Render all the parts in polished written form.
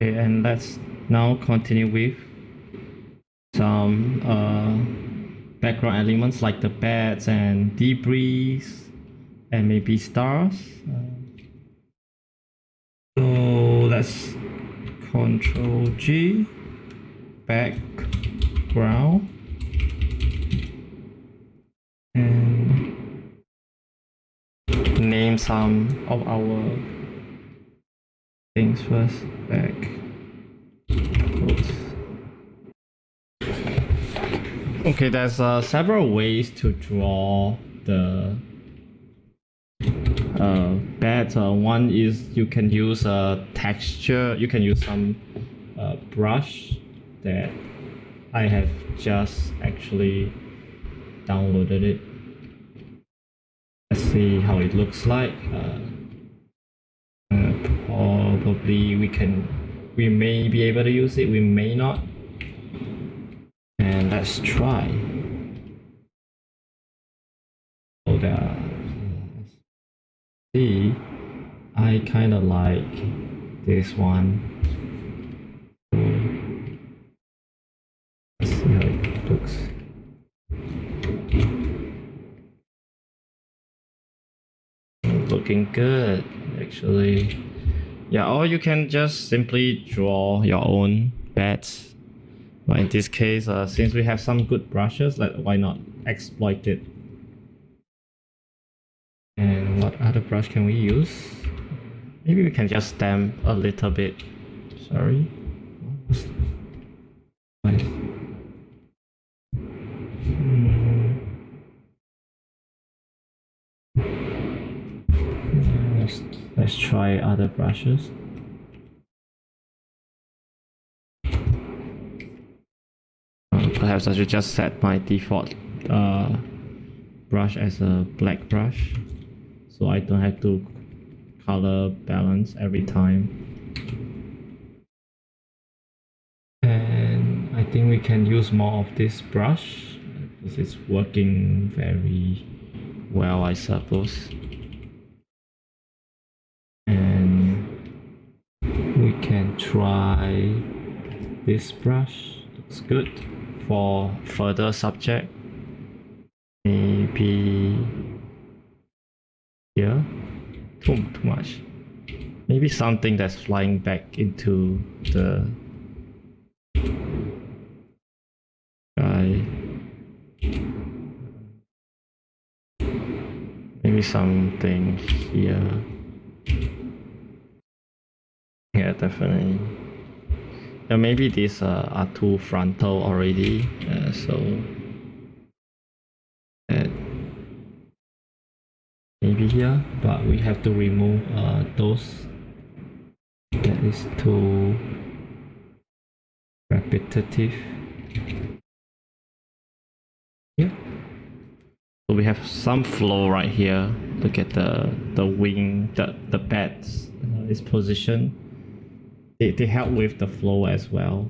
Okay, and let's now continue with some background elements like the beds and debris and maybe stars. So let's Control G, background, and name some of our things first. Back. Oops. Okay, there's several ways to draw the bed. One is you can use a texture. You can use some brush that I have just actually downloaded it. Let's see how it looks like. Probably we may be able to use it, we may not. And let's try. So there. See, I kind of like this one. Let's see how it looks. Looking good, actually. Yeah, or you can just simply draw your own beds. But in this case, since we have some good brushes, why not exploit it? And what other brush can we use? Maybe we can just stamp a little bit. Sorry. Nice. Let's try other brushes. Perhaps I should just set my default brush as a black brush, so I don't have to color balance every time. And I think we can use more of this brush because it's working very well, I suppose. And we can try this brush. Looks good for further subject. Maybe here. Too much. Maybe something that's flying back into the sky. Maybe something here. Yeah, definitely. Yeah, maybe these are too frontal already, so maybe here, but we have to remove those. That is too repetitive. Yeah. So we have some flow right here. Look at the wing, the beds, its position. They help with the flow as well.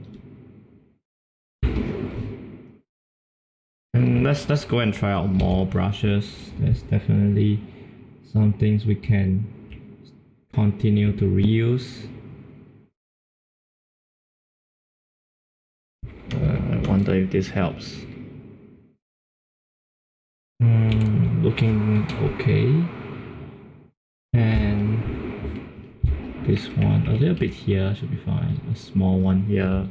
And let's go and try out more brushes. There's definitely some things we can continue to reuse. I wonder if this helps. Looking okay. And this one a little bit here should be fine. A small one here.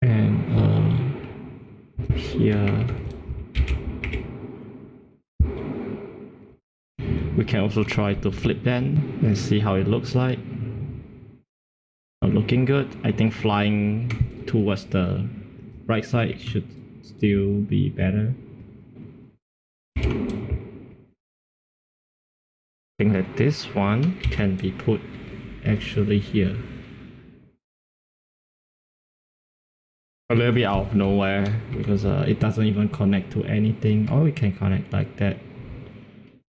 And here. We can also try to flip them and see how it looks like. Looking good. I think flying towards the right side should still be better. I think that this one can be put actually here. A little bit out of nowhere because it doesn't even connect to anything. Or we can connect like that.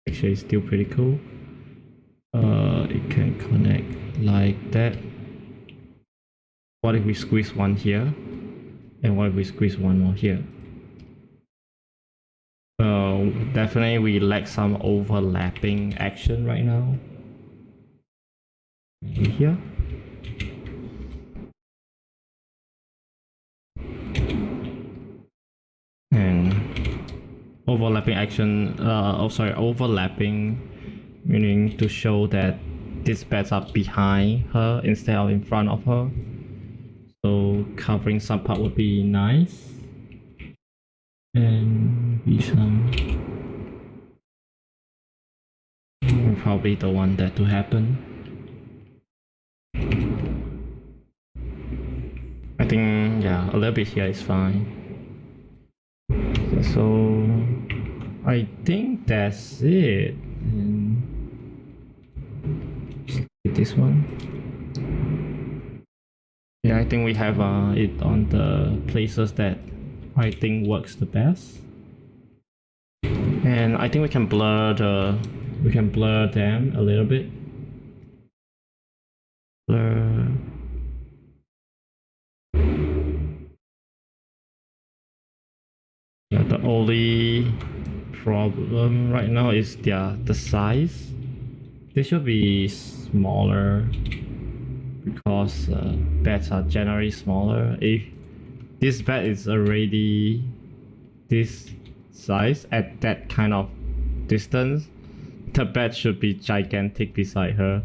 Actually, it's still pretty cool. It can connect like that. What if we squeeze one here? And what if we squeeze one more here? Definitely we lack some overlapping action right now. here. And overlapping action, overlapping, meaning to show that these beds are behind her instead of in front of her. So covering some part would be nice. And maybe some... We probably don't want that to happen. I think, yeah, a little bit here is fine. So I think that's it. And this one. Yeah, I think we have it on the places that I think works the best. And I think we can blur them a little bit. Blur. Yeah, the only problem right now is the size. They should be smaller because beds are generally smaller. If this bed is already this size at that kind of distance, the bed should be gigantic beside her.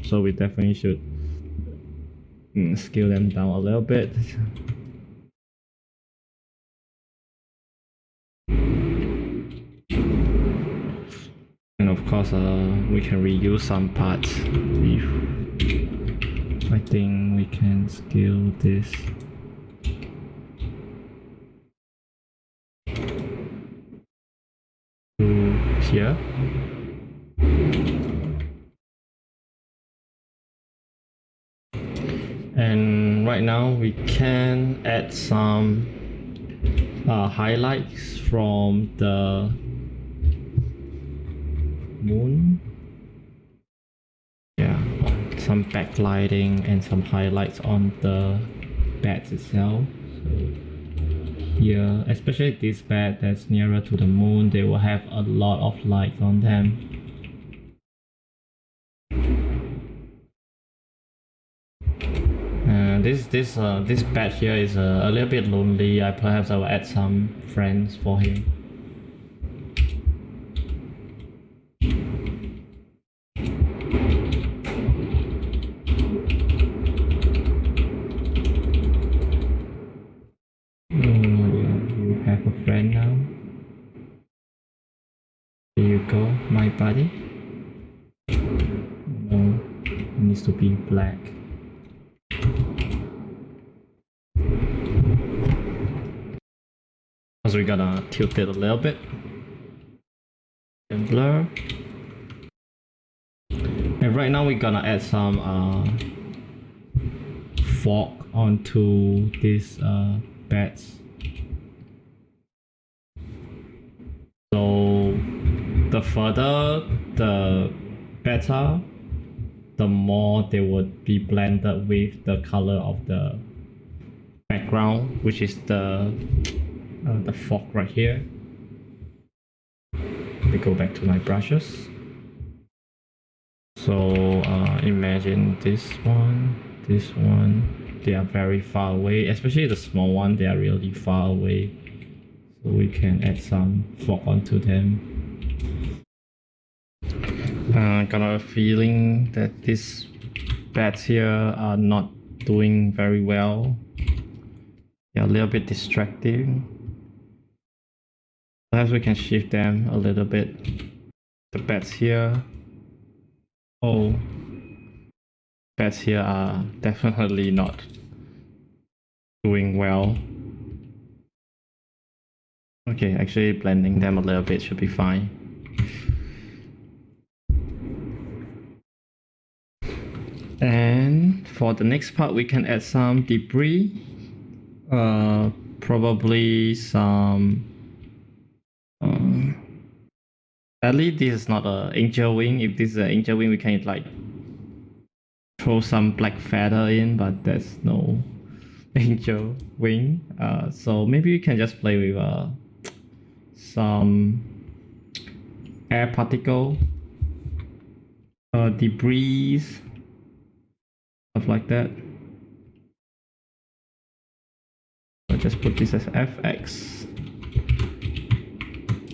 So we definitely should scale them down a little bit. And of course, we can reuse some parts. I think we can scale this. To here. And right now we can add some highlights from the moon. Yeah, some backlighting and some highlights on the bed itself. So here, especially this bed that's nearer to the moon, they will have a lot of light on them. This bed here is a little bit lonely. Perhaps I will add some friends for him. You have a friend now. Here you go, my buddy. No, it needs to be black. So we're gonna tilt it a little bit and blur. And right now we're gonna add some fog onto these beds. So the further the better, the more they would be blended with the color of the background, which is the fog right here. Let me go back to my brushes. So imagine this one, they are very far away, especially the small one, they are really far away. So we can add some fog onto them. Got a feeling that these beds here are not doing very well. They're a little bit distracting. Perhaps we can shift them a little bit. The beds here. Oh, beds here are definitely not doing well. Okay, actually blending them a little bit should be fine. And for the next part, we can add some debris. Probably some... at least this is not an angel wing. If this is an angel wing, we can like throw some black feather in, but there's no angel wing. So maybe we can just play with some air particle, debris, stuff like that. I'll just put this as fx.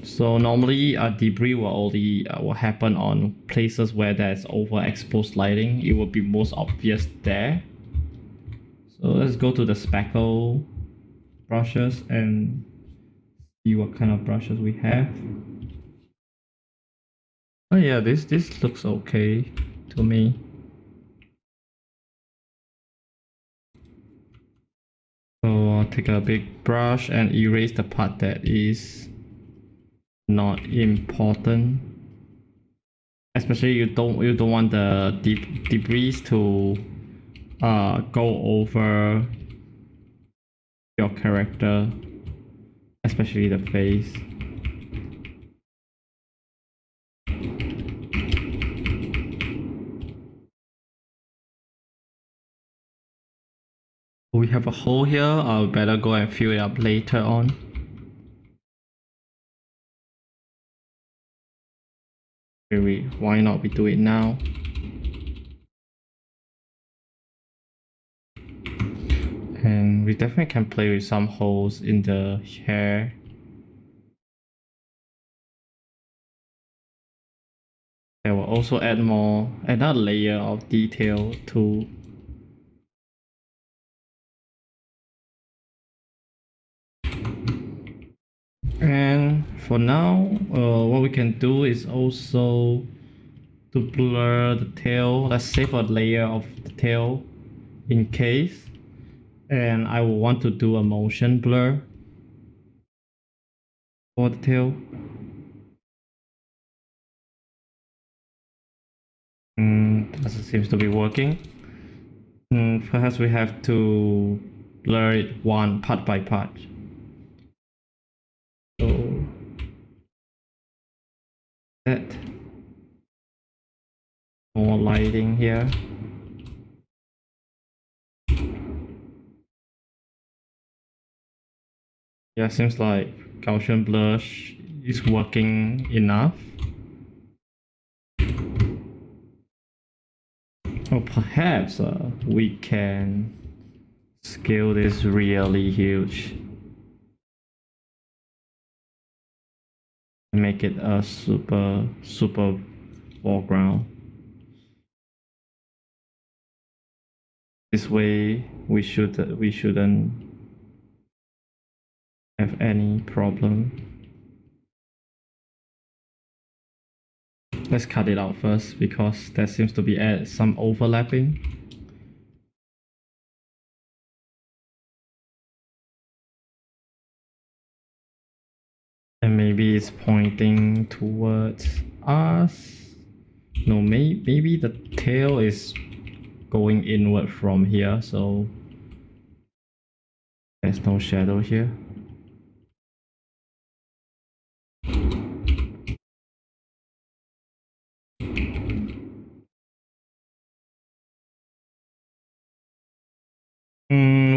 So normally debris will only will happen on places where there's overexposed lighting. It will be most obvious there. So let's go to the speckle brushes and see what kind of brushes we have. Oh yeah, this looks okay to me. So I'll take a big brush and erase the part that is not important. Especially you don't want the debris to go over your character, especially the face. We have a hole here. I'll better go and fill it up later on. Why not we do it now? And we definitely can play with some holes in the hair. That will also add another layer of detail to and for now, what we can do is also to blur the tail. Let's save a layer of the tail in case. And I will want to do a motion blur for the tail. Doesn't seem to be working. Perhaps we have to blur it one part by part. So that more lighting here. Yeah, seems like Gaussian blur is working enough. Or perhaps we can scale this really huge and make it a super foreground. This way we shouldn't have any problem. Let's cut it out first because there seems to be some overlapping. And maybe it's pointing towards us. No, maybe the tail is going inward from here, so there's no shadow here.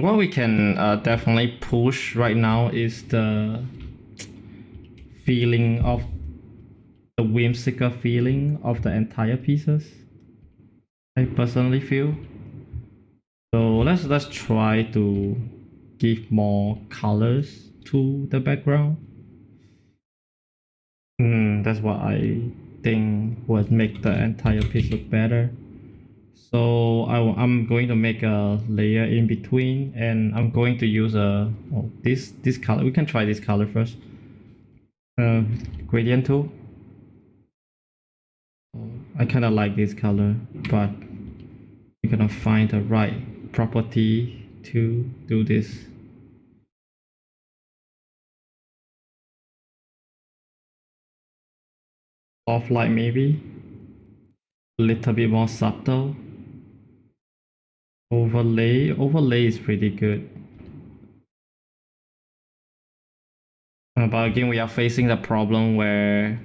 What we can definitely push right now is the feeling of the whimsical feeling of the entire pieces. I personally feel. So let's try to give more colors to the background. That's what I think would make the entire piece look better. So I'm going to make a layer in between, and I'm going to use this color. We can try this color first. Gradient tool. I kind of like this color, but we're gonna find the right property to do this. Soft light maybe. A little bit more subtle. Overlay is pretty good. But again, we are facing the problem where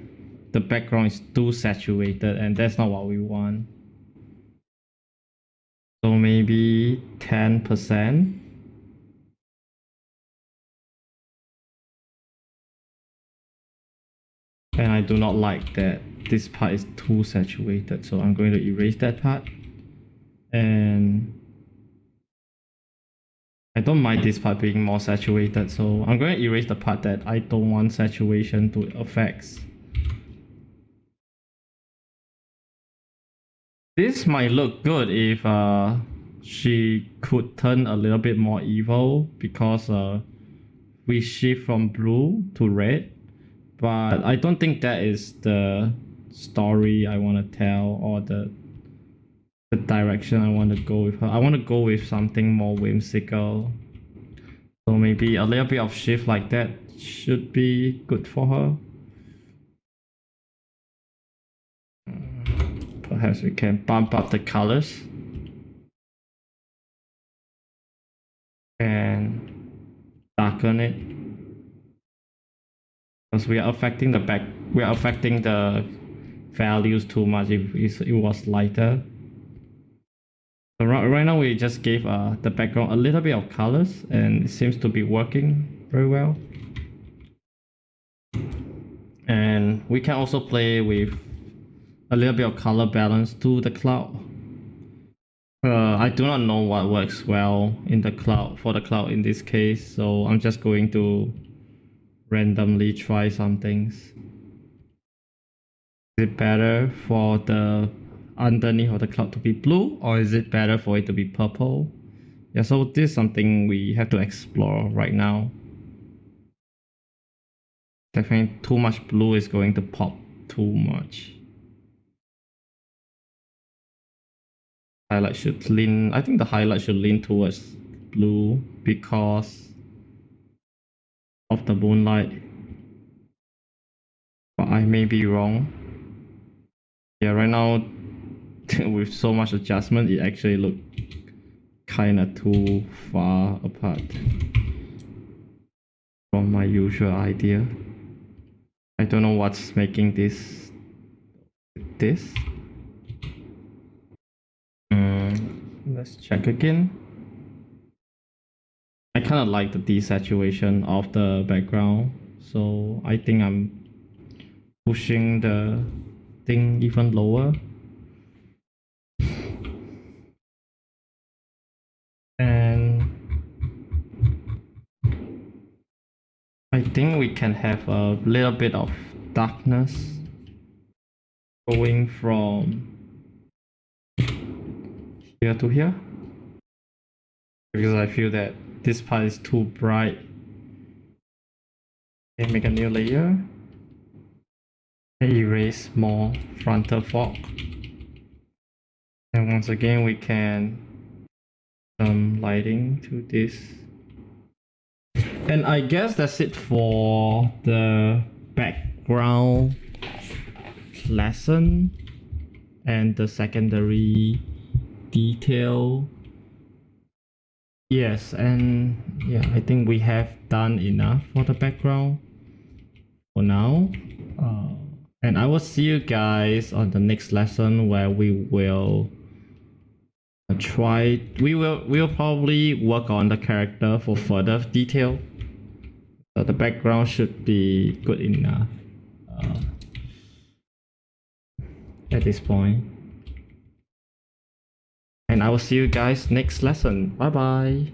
the background is too saturated, and that's not what we want. So maybe 10%. And I do not like that this part is too saturated, so I'm going to erase that part. And don't mind this part being more saturated, so I'm going to erase the part that I don't want saturation to affect. This might look good if she could turn a little bit more evil because we shift from blue to red, but I don't think that is the story I want to tell or the direction I want to go with her. I want to go with something more whimsical, so maybe a little bit of shift like that should be good for her. Perhaps we can bump up the colors and darken it, because we are affecting the values too much if it was lighter. So right now we just gave the background a little bit of colors and it seems to be working very well. And we can also play with a little bit of color balance to the cloud. I do not know what works well in the cloud for the cloud in this case, so I'm just going to randomly try some things. Is it better for the underneath of the cloud to be blue, or is it better for it to be purple? Yeah, so this is something we have to explore right now. Definitely too much blue is going to pop too much. Highlight should lean, I think the highlight should lean towards blue because of the moonlight, but I may be wrong. Yeah, right now with so much adjustment it actually look kinda too far apart from my usual idea. I don't know what's making this. Let's check again. I kind of like the desaturation of the background, so I think I'm pushing the thing even lower. And I think we can have a little bit of darkness going from here to here, because I feel that this part is too bright. Okay, make a new layer. Erase more frontal fog. And once again, we can some lighting to this. And I guess that's it for the background lesson and the secondary detail. Yes, and yeah, I think we have done enough for the background for now. And I will see you guys on the next lesson where we will we'll probably work on the character for further detail. So the background should be good enough at this point. And I will see you guys next lesson. Bye bye.